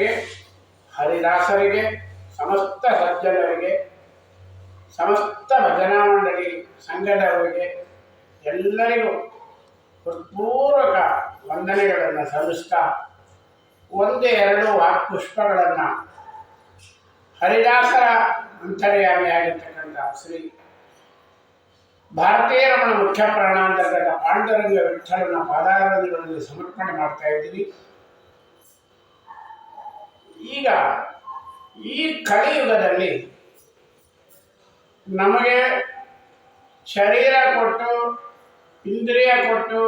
ಭಕ್ತರಿಗೆ, ಹರಿದಾಸರಿಗೆ, ಸಮಸ್ತ ಸಜ್ಜನರಿಗೆ, ಸಮಸ್ತ ಭಜನಾ ಮಂಡಳಿ ಸಂಘದವರಿಗೆ ಎಲ್ಲರಿಗೂ ಹೃತ್ಪೂರ್ವಕ ವಂದನೆಗಳನ್ನು ಸಲ್ಲಿಸ್ತಾ ಒಂದೆರಡು ವಾಕ್ಪುಷ್ಪಗಳನ್ನು ಹರಿದಾಸರ ಅಂತರ್ಯಾಮಿಯಾಗಿರ್ತಕ್ಕಂಥ ಶ್ರೀ ಭಾರತೀಯ ರಮಣ ಮುಖ್ಯ ಪ್ರಾಣಾಂತರ್ಗತ ಪಾಂಡುರಂಗ ವಿಠಲನ ಪಾದಾರಗಳಲ್ಲಿ ಸಮರ್ಪಣೆ ಮಾಡ್ತಾ ಇದ್ದೀವಿ. ಈಗ ಈ ಕಲಿಯುಗದಲ್ಲಿ ನಮಗೆ ಶರೀರ ಕೊಟ್ಟು, ಇಂದ್ರಿಯ ಕೊಟ್ಟು,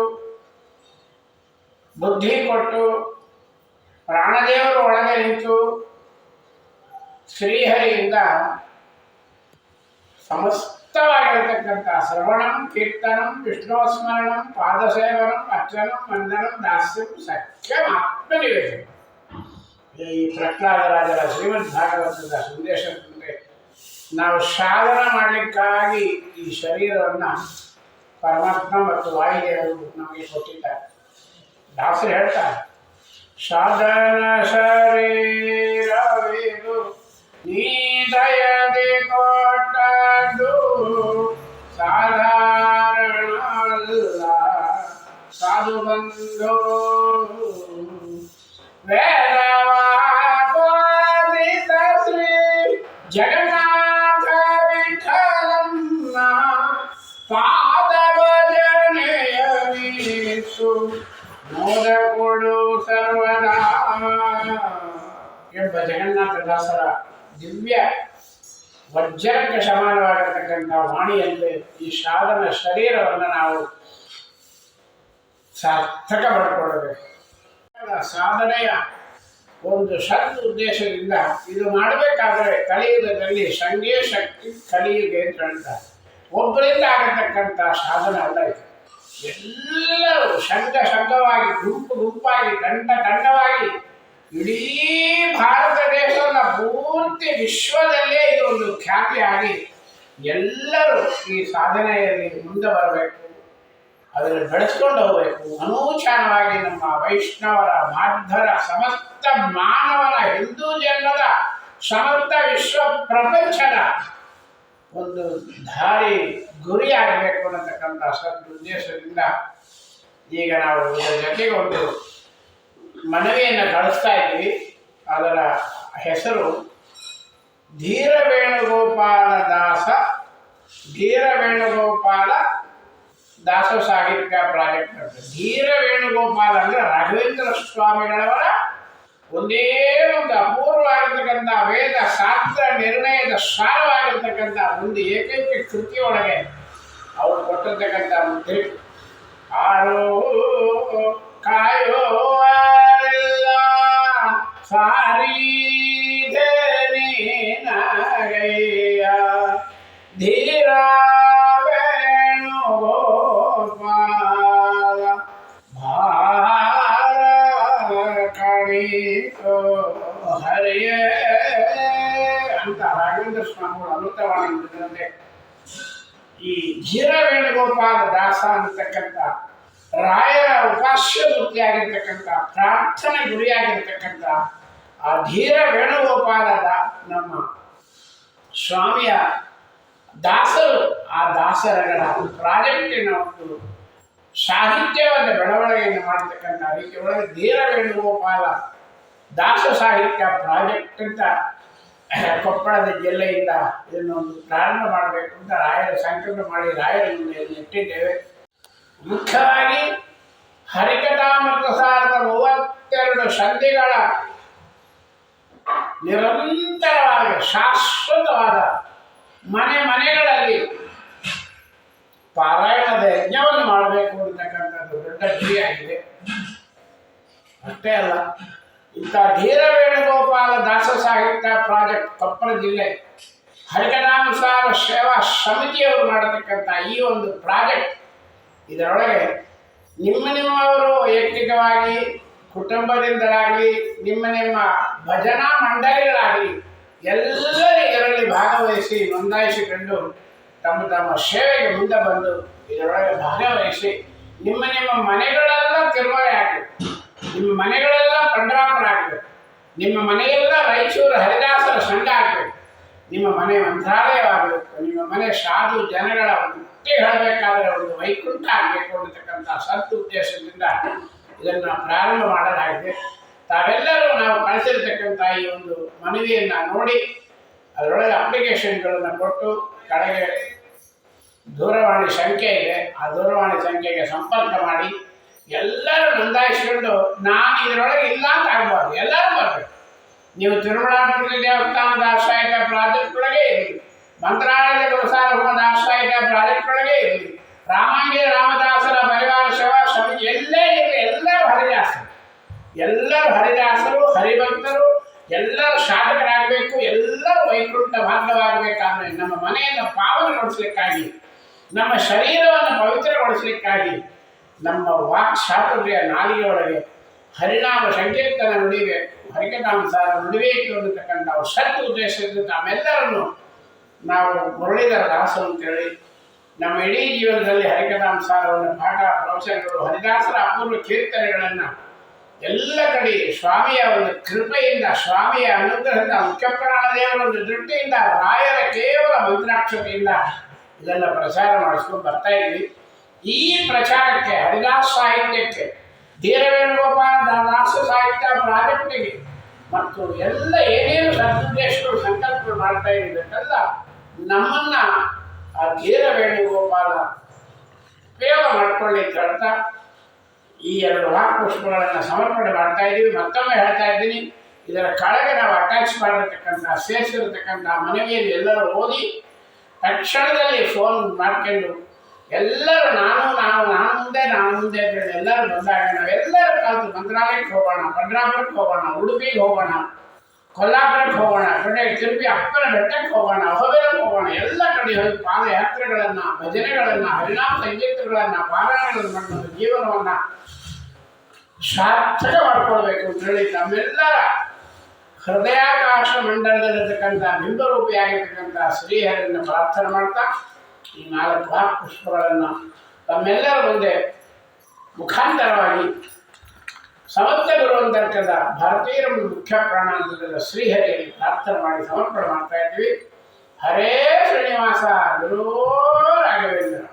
ಬುದ್ಧಿ ಕೊಟ್ಟು, ಪ್ರಾಣದೇವರು ಒಳಗೆ ನಿಂತು ಶ್ರೀಹರಿಯಿಂದ ಸಮಸ್ತವಾಗಿರತಕ್ಕಂಥ ಶ್ರವಣಂ, ಕೀರ್ತನಂ, ವಿಷ್ಣುಸ್ಮರಣಂ, ಪಾದಸೇವನಂ, ಅರ್ಚನಂ, ವಂದನಂ, ದಾಸ್ಯಂ, ಸಖ್ಯಂ, ಆತ್ಮನಿವೇಶನ. ಈ ಪ್ರಹ್ಲಾದರಾಜರ ಶ್ರೀಮದ್ ಭಾಗವತದ ಸಂದೇಶದಂತೆ ನಾವು ಸಾಧನ ಮಾಡಲಿಕ್ಕಾಗಿ ಈ ಶರೀರವನ್ನು ಪರಮಾತ್ಮ ಮತ್ತು ವಾಯುದೇವರು ನಮಗೆ ಕೊಟ್ಟಿದ್ದಾರೆ. ದಾಸರು ಹೇಳ್ತಾರೆ, ಸಾಧನ ಶರೀರವೇದು ನೀ ದಯದೆ ಕೊಟ್ಟದ್ದು ಸಾಧಾರಣ ಅಲ್ಲ ಸಾಧು ಬಂಧೋ ವೇದವಾದಿತ ಶ್ರೀ ಜಗನ್ನಾಥ ವಿಠಲನ್ನ ಪಾದ ಭಜನೆಯ ನೀಸು ಮೋದ ಕೊಡು ಸರ್ವದಾ ಎಂಬ ಜಗನ್ನಾಥದಾಸರ ದಿವ್ಯ ವಜ್ರಕ್ಕೆ ಸಮಾನವಾಗಿರತಕ್ಕಂಥ ವಾಣಿಯಂತೆ ಈ ಸಾಧನ ಶರೀರವನ್ನು ನಾವು ಸಾರ್ಥಕ ಮಾಡಿಕೊಳ್ಳಬೇಕು. ಸಾಧನೆಯ ಒಂದು ಸತ್ ಉದ್ದೇಶದಿಂದ ಇದು ಮಾಡಬೇಕಾದರೆ ಕಲಿಯುಗದಲ್ಲಿ ಸಂಘೇ ಶಕ್ತಿ ಕಲಿಯುಗ ಅಂತ ಹೇಳ್ತಾರೆ. ಒಬ್ಬರಿಂದ ಆಗತಕ್ಕಂಥ ಸಾಧನೆ ಅಲ್ಲ ಇದು. ಎಲ್ಲರೂ ಸಂಘವಾಗಿ, ಗುಂಪಾಗಿ, ತಂಡವಾಗಿ ಇಡೀ ಭಾರತ ದೇಶದ ಪೂರ್ತಿ ವಿಶ್ವದಲ್ಲೇ ಇದು ಒಂದು ಖ್ಯಾತಿಯಾಗಿ ಎಲ್ಲರೂ ಈ ಸಾಧನೆಯಲ್ಲಿ ಮುಂದೆ ಬರಬೇಕು, ಅದನ್ನು ಬೆಳೆಸ್ಕೊಂಡು ಹೋಗಬೇಕು. ಅನೂಚಾನವಾಗಿ ನಮ್ಮ ವೈಷ್ಣವರ, ಮಾಧ್ವರ, ಸಮಸ್ತ ಮಾನವನ, ಹಿಂದೂ ಜನ್ಮದ, ಸಮಸ್ತ ವಿಶ್ವ ಪ್ರಪಂಚದ ಒಂದು ದಾರಿ ಗುರಿಯಾಗಬೇಕು ಅನ್ನತಕ್ಕಂಥ ಸದುದ್ದೇಶದಿಂದ ಈಗ ನಾವು ಇದರ ಜೊತೆಗೆ ಒಂದು ಮನವಿಯನ್ನು ಕಳಿಸ್ತಾ ಇದ್ದೀವಿ. ಅದರ ಹೆಸರು ಧೀರ ವೇಣುಗೋಪಾಲ ದಾಸ ಸಾಹಿತ್ಯ ಪ್ರಾಜೆಕ್ಟ್ ಅಂತ. ಧೀರ ವೇಣುಗೋಪಾಲ ಅಂದರೆ ರಾಘವೇಂದ್ರ ಸ್ವಾಮಿಗಳವರ ಒಂದೇ ಒಂದು ಅಪೂರ್ವವಾಗಿರ್ತಕ್ಕಂಥ ವೇದ ಶಾಸ್ತ್ರ ನಿರ್ಣಯದ ಸಾರವಾಗಿರ್ತಕ್ಕಂಥ ಒಂದು ಏಕೈಕ ಕೃತಿಯೊಳಗೆ ಅವರು ಕೊಟ್ಟಿರ್ತಕ್ಕಂಥ ಮುದ್ರೆ ಆರೋ ಕಾಯೋ ಸಾರೀಧನಿನಗಯ್ಯ ಧೀರ ವೇಣುಗೋಪಾಲ ಭಾರ ಕಣಿತೋ ಹರಿಯ ಅಂತ ರಾಘವೇಂದ್ರ ಸ್ವಾಮಿಗಳು ಅಮೃತವಾಣಿಂತೆ ಈ ಧೀರ ವೇಣುಗೋಪಾಲ ದಾಸ ಅಂತಕ್ಕಂಥ ರಾಯರ ಉಪಾಸ್ಯ ವೃತ್ತಿಯಾಗಿರ್ತಕ್ಕಂಥ, ಪ್ರಾರ್ಥನೆ ಗುರಿಯಾಗಿರ್ತಕ್ಕಂಥ ಆ ಧೀರ ವೇಣುಗೋಪಾಲದ ನಮ್ಮ ಸ್ವಾಮಿಯ ದಾಸರು, ಆ ದಾಸರಗಳ ಪ್ರಾಜೆಕ್ಟಿನ ಒಂದು ಸಾಹಿತ್ಯವನ್ನು ಬೆಳವಣಿಗೆಯನ್ನು ಮಾಡತಕ್ಕಂಥ ರೀತಿ ಒಳಗೆ ಧೀರ ವೇಣುಗೋಪಾಲ ದಾಸ ಸಾಹಿತ್ಯ ಪ್ರಾಜೆಕ್ಟ್ ಅಂತ ಕೊಪ್ಪಳದ ಜಿಲ್ಲೆಯಿಂದ ಇದನ್ನೊಂದು ಪ್ರಾರಂಭ ಮಾಡಬೇಕು ಅಂತ ರಾಯರ ಸಂಕಲ್ಪ ಮಾಡಿ ರಾಯರ ಮುಂದೆ ಇಟ್ಟಿದ್ದೇವೆ. ಮುಖ್ಯವಾಗಿ ಹರಿಕಥಾಮೃತ ಸಾರದ 32 ಸಂಧಿಗಳ ನಿರಂತರವಾದ ಶಾಶ್ವತವಾದ ಮನೆಗಳಲ್ಲಿ ಪಾರಾಯಣದ ಯಜ್ಞವನ್ನು ಮಾಡಬೇಕು ಅಂತಕ್ಕಂಥದ್ದು ದೊಡ್ಡ ಗುರಿಯಾಗಿದೆ. ಅಷ್ಟೇ ಅಲ್ಲ, ಇಂಥ ಧೀರ ವೇಣುಗೋಪಾಲ ದಾಸ ಸಾಹಿತ್ಯ ಪ್ರಾಜೆಕ್ಟ್ ಕೊಪ್ಪಳ ಜಿಲ್ಲೆ ಹರಿಕಥಾನುಸಾರ ಸೇವಾ ಸಮಿತಿಯವರು ಮಾಡತಕ್ಕಂಥ ಈ ಒಂದು ಪ್ರಾಜೆಕ್ಟ್, ಇದರೊಳಗೆ ನಿಮ್ಮವರು ವೈಯಕ್ತಿಕವಾಗಿ, ಕುಟುಂಬದಿಂದಲಾಗಲಿ, ನಿಮ್ಮ ಭಜನಾ ಮಂಡಳಿಗಳಾಗಲಿ ಎಲ್ಲರೂ ಇದರಲ್ಲಿ ಭಾಗವಹಿಸಿ ನೋಂದಾಯಿಸಿಕೊಂಡು ತಮ್ಮ ಸೇವೆಗೆ ಮುಂದೆ ಬಂದು ಇದರೊಳಗೆ ಭಾಗವಹಿಸಿ ನಿಮ್ಮ ಮನೆಗಳೆಲ್ಲ ತಿರುಮಲೆ ಆಗಬೇಕು, ನಿಮ್ಮ ಮನೆಗಳೆಲ್ಲ ಪಂಡರಾಪುರ ಆಗಬೇಕು, ನಿಮ್ಮ ಮನೆಯೆಲ್ಲ ರಾಯಚೂರು ಹರಿದಾಸರ ಸಂಘ ಆಗಬೇಕು, ನಿಮ್ಮ ಮನೆ ಮಂತ್ರಾಲಯವಾಗಬೇಕು, ನಿಮ್ಮ ಮನೆ ಸಾಧು ಜನಗಳ ಹುಟ್ಟಿ ಹೇಳಬೇಕಾದ್ರೆ ಒಂದು ವೈಕುಂಠ ಆಗಬೇಕು ಅನ್ನತಕ್ಕಂಥ ಉದ್ದೇಶದಿಂದ ಇದನ್ನು ಪ್ರಾರಂಭ ಮಾಡಲಾಗಿದೆ. ತಾವೆಲ್ಲರೂ ನಾವು ಕಳಿಸಿರ್ತಕ್ಕಂಥ ಈ ಒಂದು ಮನವಿಯನ್ನು ನೋಡಿ ಅದರೊಳಗೆ ಅಪ್ಲಿಕೇಶನ್ಗಳನ್ನು ಕೊಟ್ಟು ಕಡೆಗೆ ದೂರವಾಣಿ ಸಂಖ್ಯೆ ಇದೆ, ಆ ದೂರವಾಣಿ ಸಂಖ್ಯೆಗೆ ಸಂಪರ್ಕ ಮಾಡಿ ಎಲ್ಲರೂ ನೋಂದಾಯಿಸಿಕೊಂಡು ನಾನು ಇದರೊಳಗೆ ಇಲ್ಲ ಅಂತ ಆಗಬಾರ್ದು, ಎಲ್ಲರೂ ಬರಬೇಕು. ನೀವು ತಿರುಮಲಾಪುರ ದೇವಸ್ಥಾನದ ಆಶ್ರಯಿಕ ಪ್ರಾಜೆಕ್ಟ್ ಒಳಗೆ ಇರಲಿ, ಮಂತ್ರಾಲಯದ ಗುರುಸಾರ್ವಭೌಮದ ಆಶ್ರಯಿಕ ಪ್ರಾಜೆಕ್ಟ್ ಒಳಗೆ ಇರಲಿ, ರಾಮಾಂಗಿ ರಾಮದಾಸರ ಪರಿವಾರ ಸೇವಾ ಸಮಿತಿ ಎಲ್ಲೇ ಇರಲಿ, ಎಲ್ಲರೂ ಹರಿದಾಸರು, ಎಲ್ಲರೂ ಹರಿದಾಸರು, ಹರಿಭಕ್ತರು, ಎಲ್ಲರೂ ಸಾಧಕರಾಗಬೇಕು, ಎಲ್ಲರೂ ವೈಕುಂಠ ಭಾಗವಾಗಬೇಕಾದ್ರೆ ನಮ್ಮ ಮನೆಯನ್ನು ಪಾವನಗೊಳಿಸಲಿಕ್ಕಾಗಿ, ನಮ್ಮ ಶರೀರವನ್ನು ಪವಿತ್ರಗೊಳಿಸಲಿಕ್ಕಾಗಿ, ನಮ್ಮ ವಾಕ್ ಚಾತುರ್ಯ ನಾಲಿಗೆ ಒಳಗೆ ಹರಿನಾಮ ಸಂಕೀರ್ತನ ನುಡಿಬೇಕು, ಹರಿಕಥಾನುಸಾರ ನುಡಿಬೇಕು ಅನ್ನತಕ್ಕಂಥ ಉದ್ದೇಶದಿಂದ ತಾವೆಲ್ಲರನ್ನು ನಾವು ಮುರಳೀಧರ ದಾಸರು ಅಂತೇಳಿ ನಮ್ಮ ಇಡೀ ಜೀವನದಲ್ಲಿ ಹರಿಕಥಾನುಸಾರವನ್ನು ಪಾಠ ಪ್ರವಚನಗಳು ಹರಿದಾಸರ ಅಪೂರ್ವ ಕೀರ್ತನೆಗಳನ್ನು ಎಲ್ಲ ಕಡೆ ಸ್ವಾಮಿಯ ಒಂದು ಕೃಪೆಯಿಂದ, ಸ್ವಾಮಿಯ ಅನುಗ್ರಹದ ಮುಖ್ಯಪ್ರಾಣ ದೇವರ ಒಂದು ದೃಷ್ಟಿಯಿಂದ, ರಾಯರ ಕೇವಲ ಮಂತ್ರಾಕ್ಷತೆಯಿಂದ ಇದೆಲ್ಲ ಪ್ರಚಾರ ಮಾಡಿಸ್ಕೊಂಡು ಬರ್ತಾ ಇದ್ವಿ. ಈ ಪ್ರಚಾರಕ್ಕೆ, ಹರಿದಾಸ ಸಾಹಿತ್ಯಕ್ಕೆ, ಧೀರವೇಣುಗೋಪಾಲ ದಾಸ ಸಾಹಿತ್ಯ ಪ್ರಾಜೆಕ್ಟಿಗೆ ಮತ್ತು ಎಲ್ಲ ಏನೇನು ಸದುದ್ದೇಶಗಳು ಸಂಕಲ್ಪಗಳು ಮಾಡ್ತಾ ಇರಬೇಕಲ್ಲ, ನಮ್ಮನ್ನ ಆ ಧೀರವೇಣುಗೋಪಾಲ ಉಪಯೋಗ ಮಾಡ್ಕೊಳ್ಳಿ ಅಂತ ಹೇಳ್ತಾ ಈ 2 ವಾಕ್ಪುಷ್ಪಗಳನ್ನು ಸಮರ್ಪಣೆ ಮಾಡ್ತಾ ಇದ್ದೀವಿ. ಮತ್ತೊಮ್ಮೆ ಹೇಳ್ತಾ ಇದ್ದೀನಿ, ಇದರ ಕೆಳಗೆ ನಾವು ಅಟ್ಯಾಚ್ ಮಾಡಿರ್ತಕ್ಕಂಥ ಸೇರಿಸಿರ್ತಕ್ಕಂಥ ಮನವಿಯಲ್ಲಿ ಎಲ್ಲರೂ ಓದಿ ತಕ್ಷಣದಲ್ಲಿ ಫೋನ್ ಮಾಡ್ಕೊಂಡು ಎಲ್ಲರೂ ನಾನು ಮುಂದೆ ಎಲ್ಲರೂ ಬಂದಾಗ ನಾವೆಲ್ಲರೂ ಕಲಿತು ಮಂತ್ರಾಲಯಕ್ಕೆ ಹೋಗೋಣ, ಪಂಡ್ರಾಪುರಕ್ಕೆ ಹೋಗೋಣ, ಉಡುಪಿಗೆ ಹೋಗೋಣ, ಕೊಲ್ಲಾಪುರಕ್ಕೆ ಹೋಗೋಣ, ಕಡೆ ತಿರುಪಿ ಅಪ್ಪನ ಬೆಟ್ಟಕ್ಕೆ ಹೋಗೋಣ, ಹೊಬೇರಕ್ಕೆ ಹೋಗೋಣ, ಎಲ್ಲ ಕಡೆ ಹೋಗಿ ಪಾದಯಾತ್ರೆಗಳನ್ನು, ಭಜನೆಗಳನ್ನು, ಹರಿನಾಮ ಸಂಗೀತಗಳನ್ನು, ಪಾರಾಯಣಗಳನ್ನು ಮಾಡೋದು ಜೀವನವನ್ನು ಸಾರ್ಥಕ ಮಾಡ್ಕೊಳ್ಬೇಕು ಅಂತೇಳಿ ನಮ್ಮೆಲ್ಲರ ಹೃದಯಾಕಾಶ ಮಂಡಲದಲ್ಲಿರ್ತಕ್ಕಂಥ ಬಿಂಬರೂಪಿಯಾಗಿರ್ತಕ್ಕಂಥ ಶ್ರೀಹರಿಯನ್ನು ಪ್ರಾರ್ಥನೆ ಮಾಡ್ತಾ ಈ 4 ವಾಕ್ಪುಷ್ಪಗಳನ್ನು ತಮ್ಮೆಲ್ಲರ ಮುಂದೆ ಮುಖಾಂತರವಾಗಿ ಸಮರ್ಥ ಗುರುವಂತರ್ಕದ ಭಾರತೀಯರ ಮುಖ್ಯ ಪ್ರಾಣಾಂತರದ ಶ್ರೀಹರಿಯಲ್ಲಿ ಪ್ರಾರ್ಥನೆ ಮಾಡಿ ಸಮರ್ಪಣೆ ಮಾಡ್ತಾ ಇದ್ವಿ. ಹರೇ ಶ್ರೀನಿವಾಸ ಗುರು ರಾಘವೇಂದ್ರ.